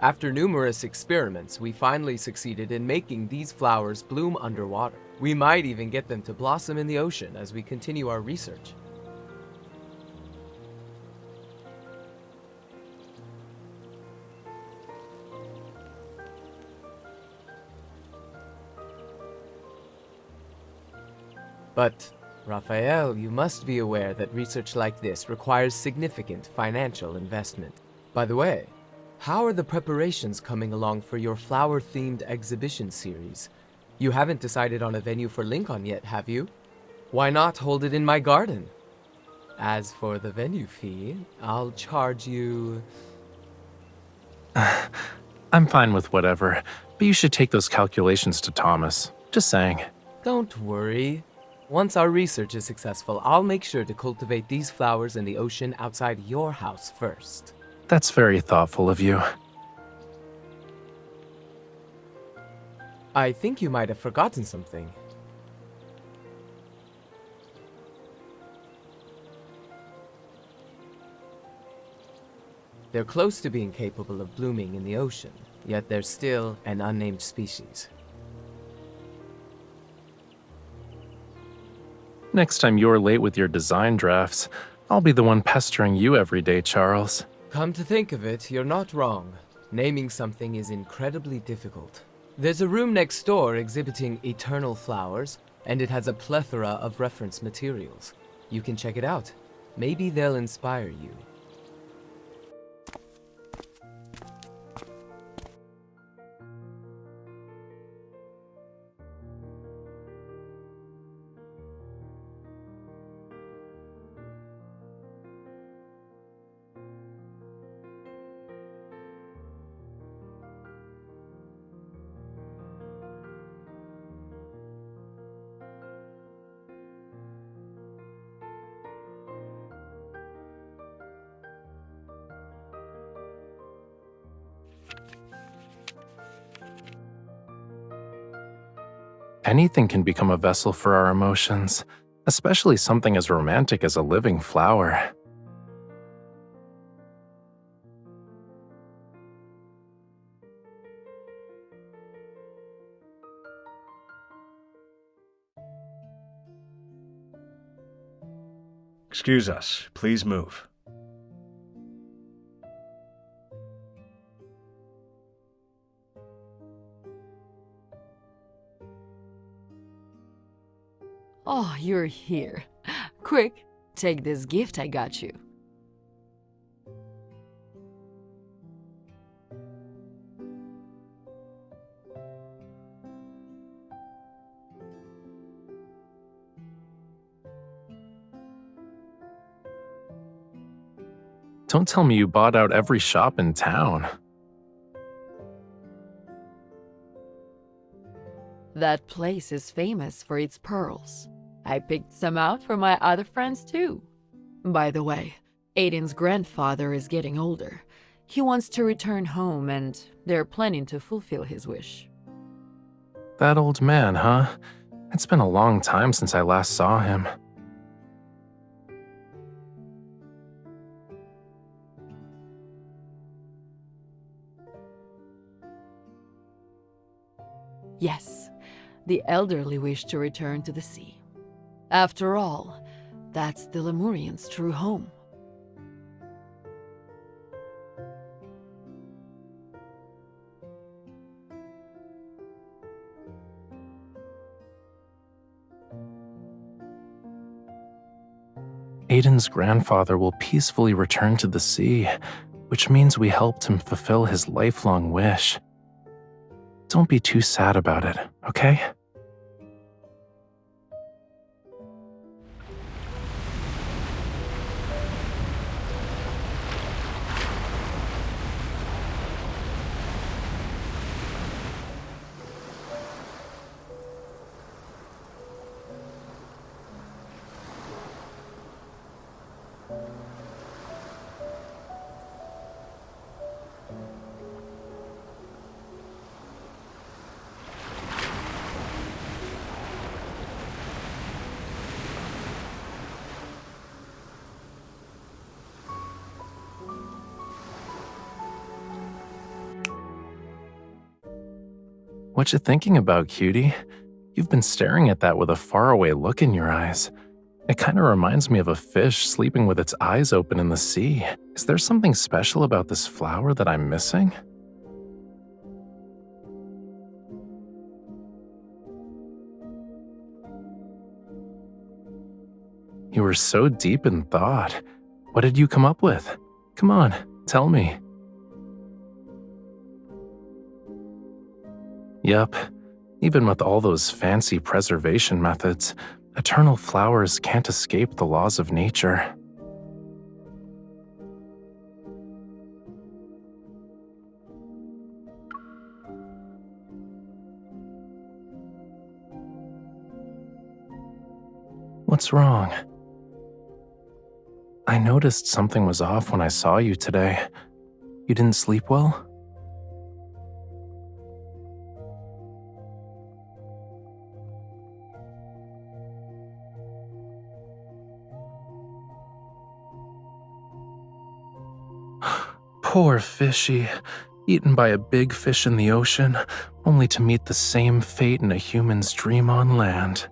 After numerous experiments, we finally succeeded in making these flowers bloom underwater. We might even get them to blossom in the ocean as we continue our research. But, Raphael, you must be aware that research like this requires significant financial investment. By the way, how are the preparations coming along for your flower-themed exhibition series? You haven't decided on a venue for Lincoln yet, have you? Why not hold it in my garden? As for the venue fee, I'll charge you... I'm fine with whatever, but you should take those calculations to Thomas. Just saying. Don't worry. Once our research is successful, I'll make sure to cultivate these flowers in the ocean outside your house first. That's very thoughtful of you. I think you might have forgotten something. They're close to being capable of blooming in the ocean, yet they're still an unnamed species. Next time you're late with your design drafts, I'll be the one pestering you every day, Charles. Come to think of it, you're not wrong. Naming something is incredibly difficult. There's a room next door exhibiting eternal flowers, and it has a plethora of reference materials. You can check it out. Maybe they'll inspire you. Anything can become a vessel for our emotions, especially something as romantic as a living flower. Excuse us. Please move. Oh, you're here. Quick, take this gift I got you. Don't tell me you bought out every shop in town. That place is famous for its pearls. I picked some out for my other friends too. By the way, Aiden's grandfather is getting older. He wants to return home and they're planning to fulfill his wish. That old man, huh? It's been a long time since I last saw him. Yes, the elderly wish to return to the sea. After all, that's the Lemurians' true home. Aiden's grandfather will peacefully return to the sea, which means we helped him fulfill his lifelong wish. Don't be too sad about it, okay? What you thinking about, cutie? You've been staring at that with a faraway look in your eyes. It kind of reminds me of a fish sleeping with its eyes open in the sea. Is there something special about this flower that I'm missing? You were so deep in thought. What did you come up with? Come on, tell me. Yup, even with all those fancy preservation methods, eternal flowers can't escape the laws of nature. What's wrong? I noticed something was off when I saw you today. You didn't sleep well? Poor fishy, eaten by a big fish in the ocean, only to meet the same fate in a human's dream on land.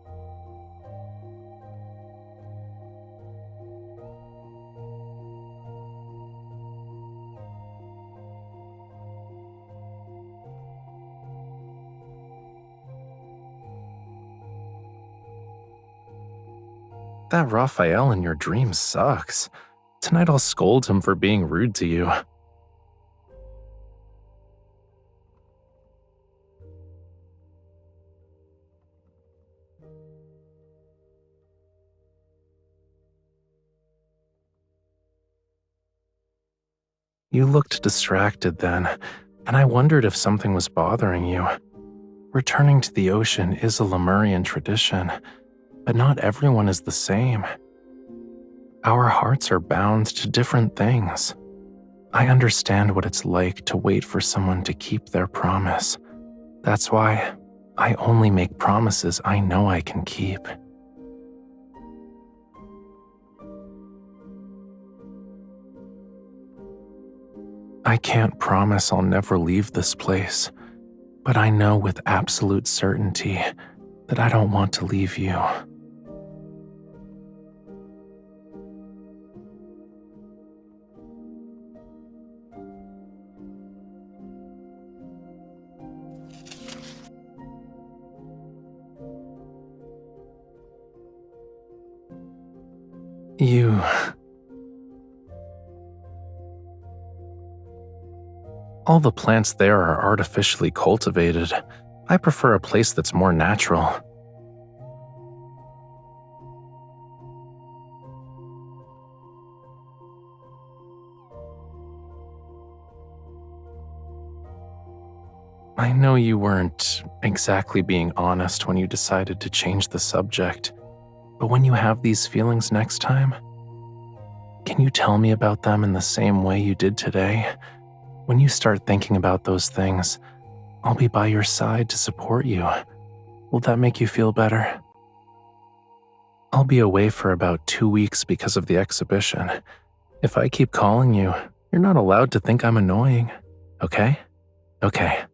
That Raphael in your dream sucks. Tonight I'll scold him for being rude to you. You looked distracted then, and I wondered if something was bothering you. Returning to the ocean is a Lemurian tradition, but not everyone is the same. Our hearts are bound to different things. I understand what it's like to wait for someone to keep their promise. That's why I only make promises I know I can keep. I can't promise I'll never leave this place, but I know with absolute certainty that I don't want to leave you. All the plants there are artificially cultivated. I prefer a place that's more natural. I know you weren't exactly being honest when you decided to change the subject, but when you have these feelings next time, can you tell me about them in the same way you did today? When you start thinking about those things, I'll be by your side to support you. Will that make you feel better? I'll be away for about 2 weeks because of the exhibition. If I keep calling you, you're not allowed to think I'm annoying, okay? Okay.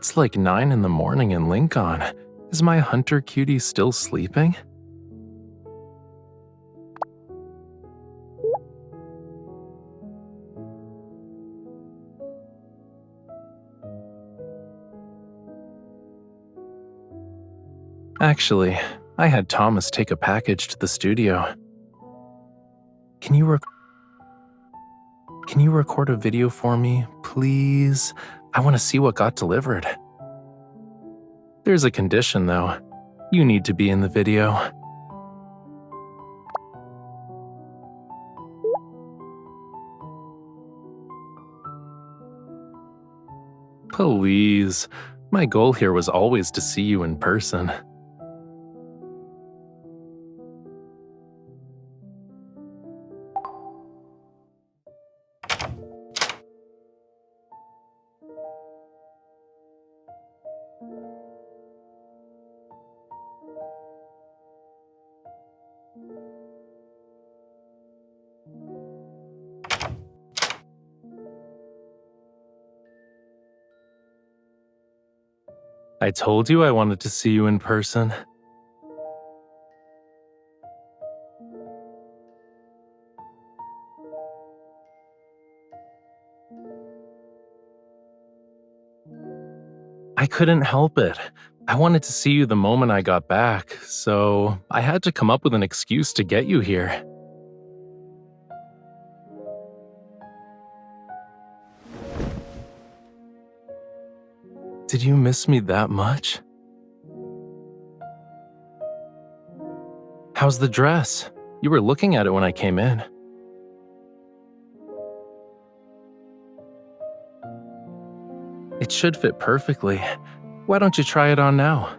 It's like 9 in the morning in Lincoln. Is my hunter cutie still sleeping? Actually, I had Thomas take a package to the studio. Can you record a video for me, please? I want to see what got delivered. There's a condition, though. You need to be in the video. Please. My goal here was always to see you in person. I told you I wanted to see you in person. I couldn't help it. I wanted to see you the moment I got back, so I had to come up with an excuse to get you here. Did you miss me that much? How's the dress? You were looking at it when I came in. It should fit perfectly. Why don't you try it on now?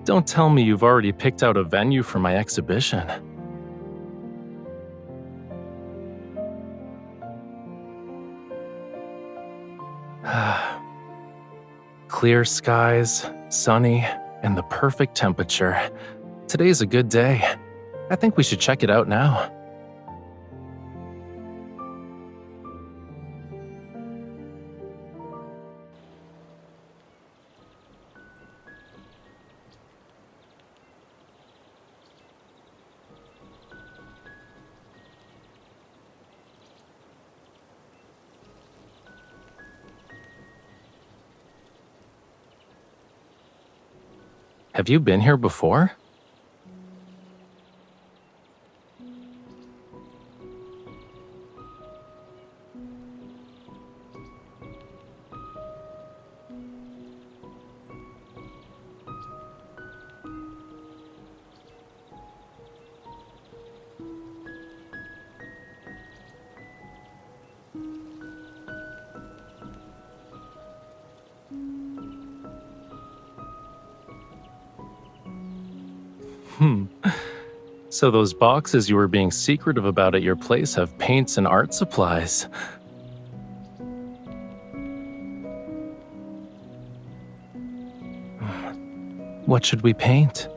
Don't tell me you've already picked out a venue for my exhibition. Clear skies, sunny, and the perfect temperature. Today's a good day. I think we should check it out now. Have you been here before? So those boxes you were being secretive about at your place have paints and art supplies. What should we paint?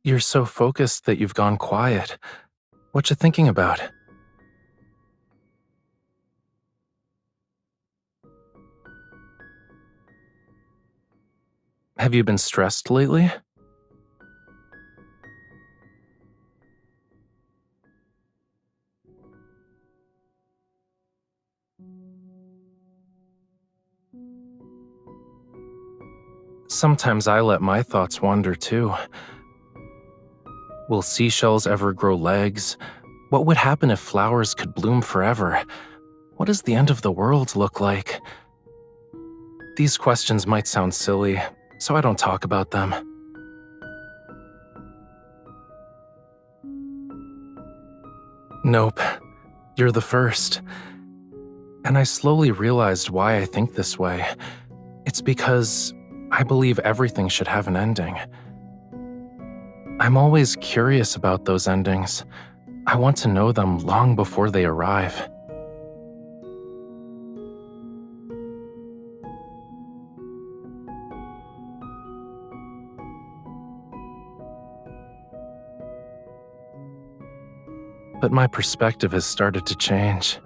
You're so focused that you've gone quiet. What you thinking about? Have you been stressed lately? Sometimes I let my thoughts wander too. Will seashells ever grow legs? What would happen if flowers could bloom forever? What does the end of the world look like? These questions might sound silly, so I don't talk about them. Nope, you're the first. And I slowly realized why I think this way. It's because I believe everything should have an ending. I'm always curious about those endings. I want to know them long before they arrive. But my perspective has started to change.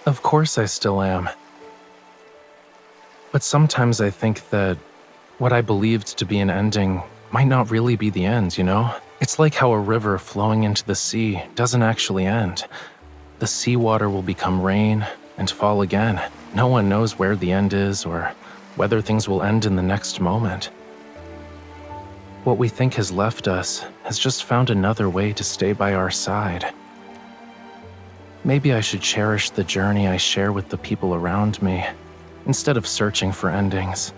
Of course I still am. But sometimes I think that what I believed to be an ending might not really be the end, you know? It's like how a river flowing into the sea doesn't actually end. The seawater will become rain and fall again. No one knows where the end is or whether things will end in the next moment. What we think has left us has just found another way to stay by our side. Maybe I should cherish the journey I share with the people around me, instead of searching for endings.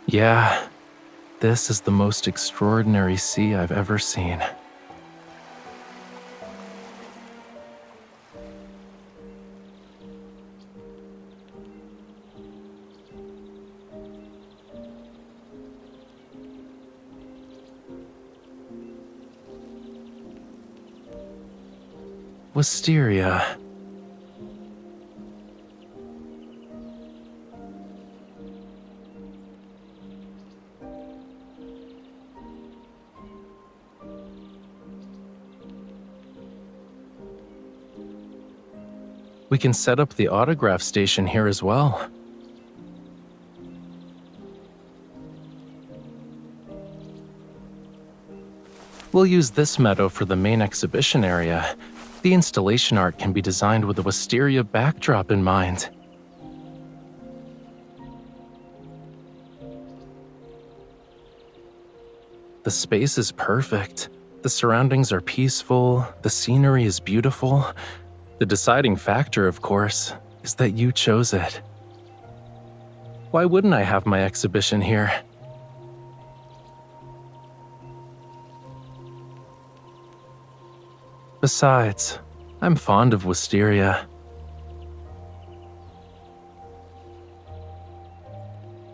Yeah, this is the most extraordinary sea I've ever seen. Wisteria. We can set up the autograph station here as well. We'll use this meadow for the main exhibition area. The installation art can be designed with a Wisteria backdrop in mind. The space is perfect. The surroundings are peaceful. The scenery is beautiful. The deciding factor, of course, is that you chose it. Why wouldn't I have my exhibition here? Besides, I'm fond of Wisteria.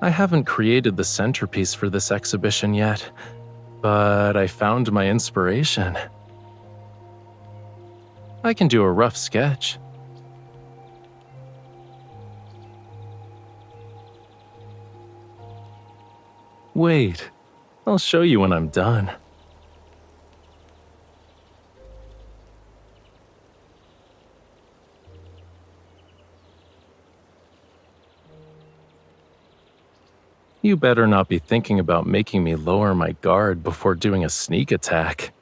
I haven't created the centerpiece for this exhibition yet, but I found my inspiration. I can do a rough sketch. Wait, I'll show you when I'm done. You better not be thinking about making me lower my guard before doing a sneak attack.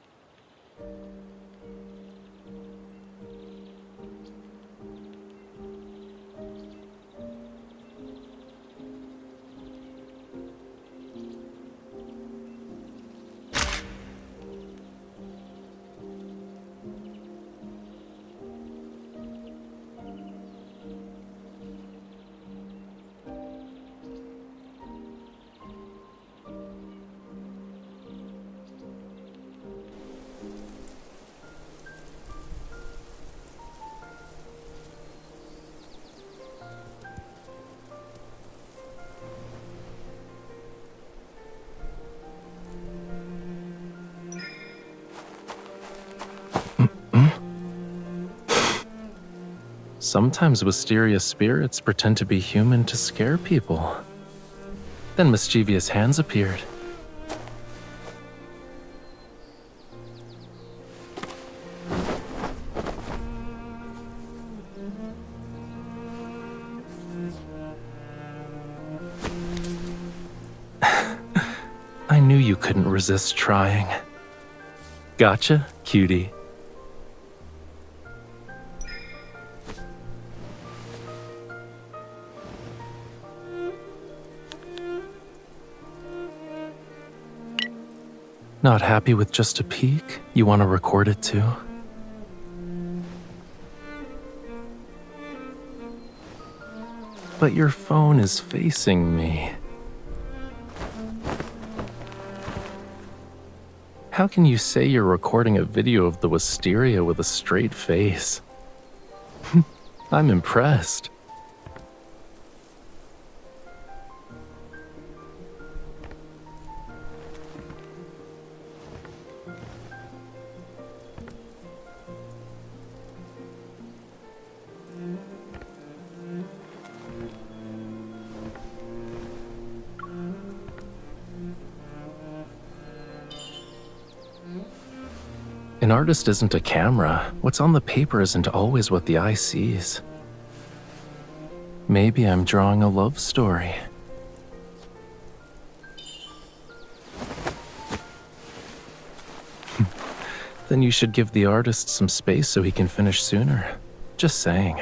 Sometimes Wisteria spirits pretend to be human to scare people. Then mischievous hands appeared. I knew you couldn't resist trying. Gotcha, cutie. Not happy with just a peek? You want to record it too? But your phone is facing me. How can you say you're recording a video of the Wisteria with a straight face? I'm impressed. An artist isn't a camera. What's on the paper isn't always what the eye sees. Maybe I'm drawing a love story. Then you should give the artist some space so he can finish sooner. Just saying.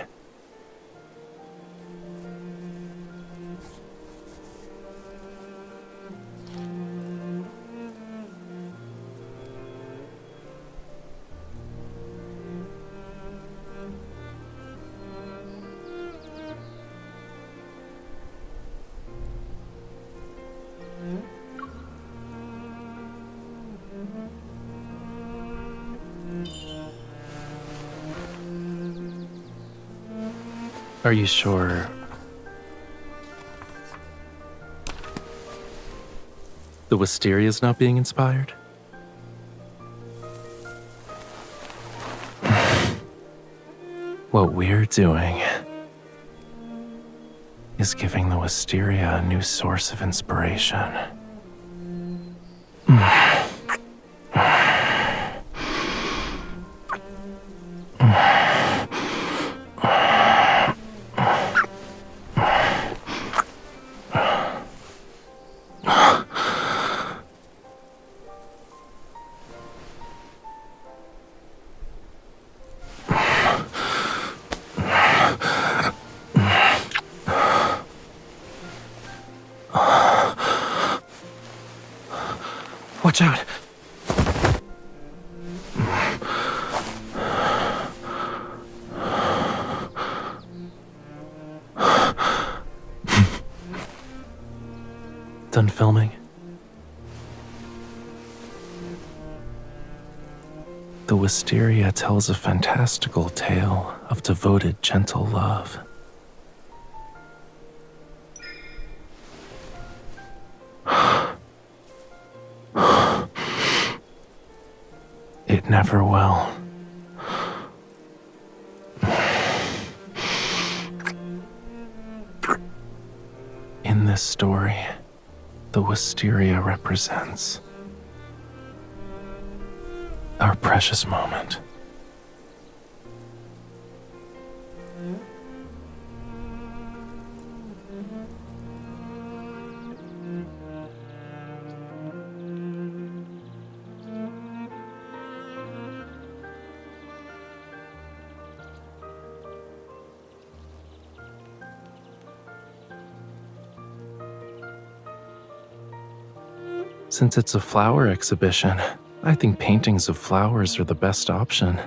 Are you sure? The Wisteria's not being inspired? What we're doing is giving the Wisteria a new source of inspiration. Watch out! Done filming? The Wisteria tells a fantastical tale of devoted, gentle love. It never will. In this story, the Wisteria represents our precious moment. Since it's a flower exhibition, I think paintings of flowers are the best option.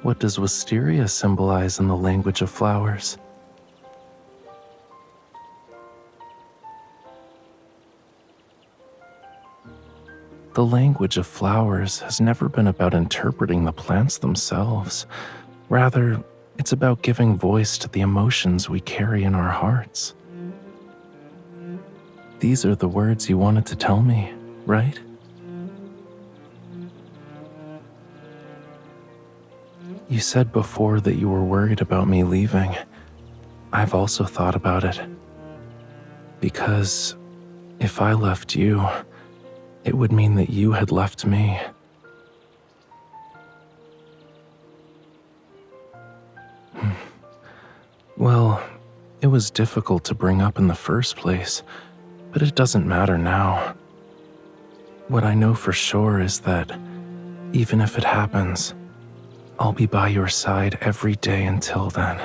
What does Wisteria symbolize in the language of flowers? The language of flowers has never been about interpreting the plants themselves. Rather, it's about giving voice to the emotions we carry in our hearts. These are the words you wanted to tell me, right? You said before that you were worried about me leaving. I've also thought about it. Because if I left you, it would mean that you had left me. Well, it was difficult to bring up in the first place, but it doesn't matter now. What I know for sure is that, even if it happens, I'll be by your side every day until then.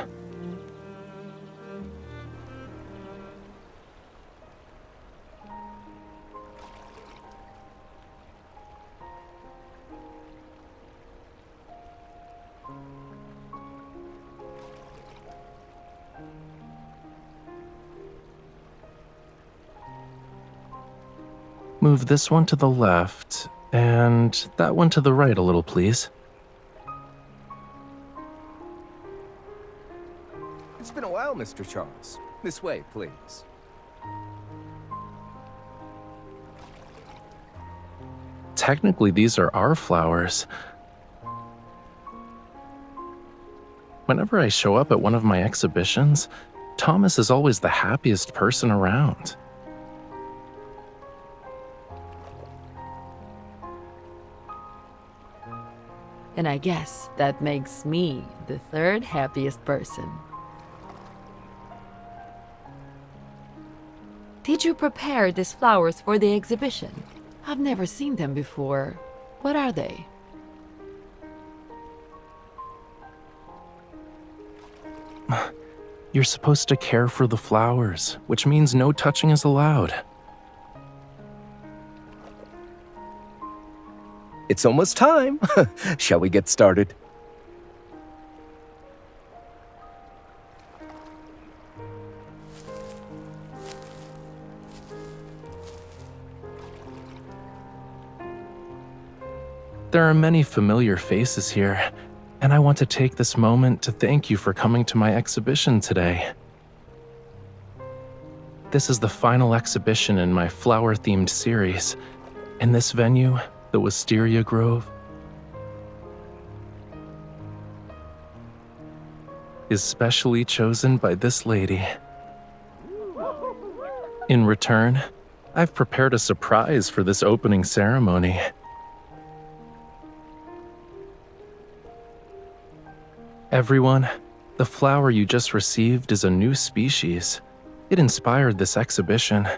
Move this one to the left, and that one to the right a little, please. It's been a while, Mr. Charles. This way, please. Technically, these are our flowers. Whenever I show up at one of my exhibitions, Thomas is always the happiest person around. And I guess that makes me the third happiest person. Did you prepare these flowers for the exhibition? I've never seen them before. What are they? You're supposed to care for the flowers, which means no touching is allowed. It's almost time. Shall we get started? There are many familiar faces here, and I want to take this moment to thank you for coming to my exhibition today. This is the final exhibition in my flower-themed series, and this venue, the Wisteria Grove, is specially chosen by this lady. In return, I've prepared a surprise for this opening ceremony. Everyone, the flower you just received is a new species. It inspired this exhibition,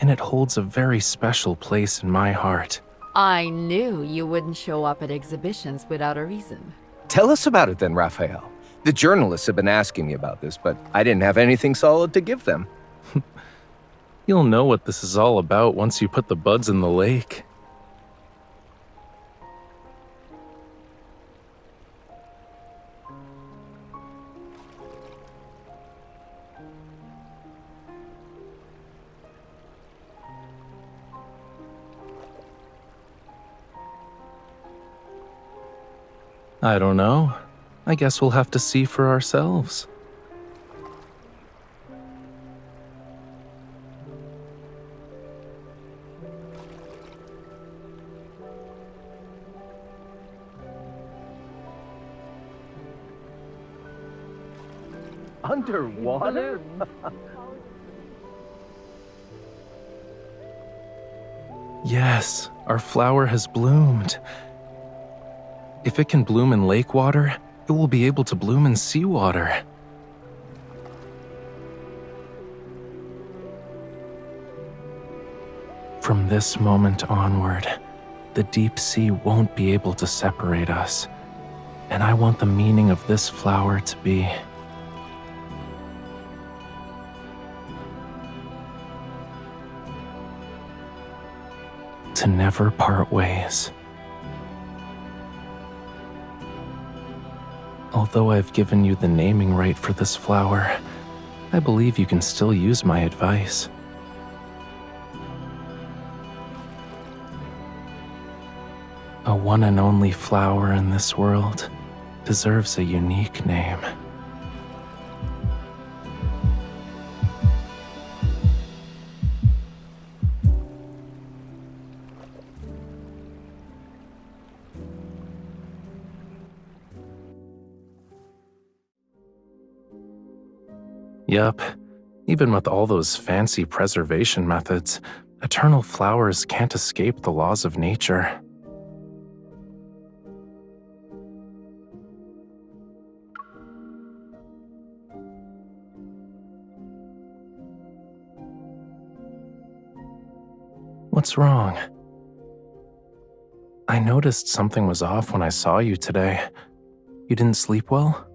and it holds a very special place in my heart. I knew you wouldn't show up at exhibitions without a reason. Tell us about it then, Rafayel. The journalists have been asking me about this, but I didn't have anything solid to give them. You'll know what this is all about once you put the buds in the lake. I don't know. I guess we'll have to see for ourselves. Underwater? Yes, our flower has bloomed. If it can bloom in lake water, it will be able to bloom in seawater. From this moment onward, the deep sea won't be able to separate us, and I want the meaning of this flower to be to never part ways. Although I've given you the naming right for this flower, I believe you can still use my advice. A one and only flower in this world deserves a unique name. Yup. Even with all those fancy preservation methods, eternal flowers can't escape the laws of nature. What's wrong? I noticed something was off when I saw you today. You didn't sleep well?